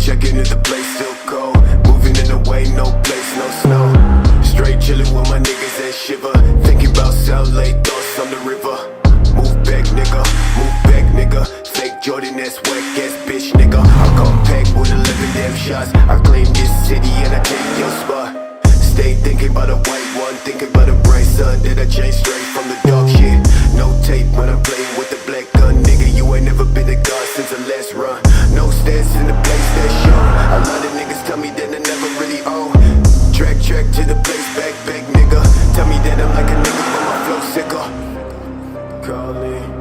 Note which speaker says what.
Speaker 1: Checking if the place still cold. Moving in a way, no place, no snow. Straight chillin' with my niggas that shiver. Thinking about South Lake, thoughts on the river. Move back, nigga, move back, nigga. Fake Jordan, that's whack ass bitch, nigga. I come pack with 11 damn shots. I claim this city and I take your spot. Stay thinking about a white one, thinking about a bright sun that I changed straight from the dark shit. No tape when I'm playing with the black gun, nigga. You ain't never been a god since the last run. No stats in the place that's shown. A lot of niggas tell me that I never really own. Track to the place, back, nigga. Tell me that I'm like a nigga, but my flow sicker. Call me.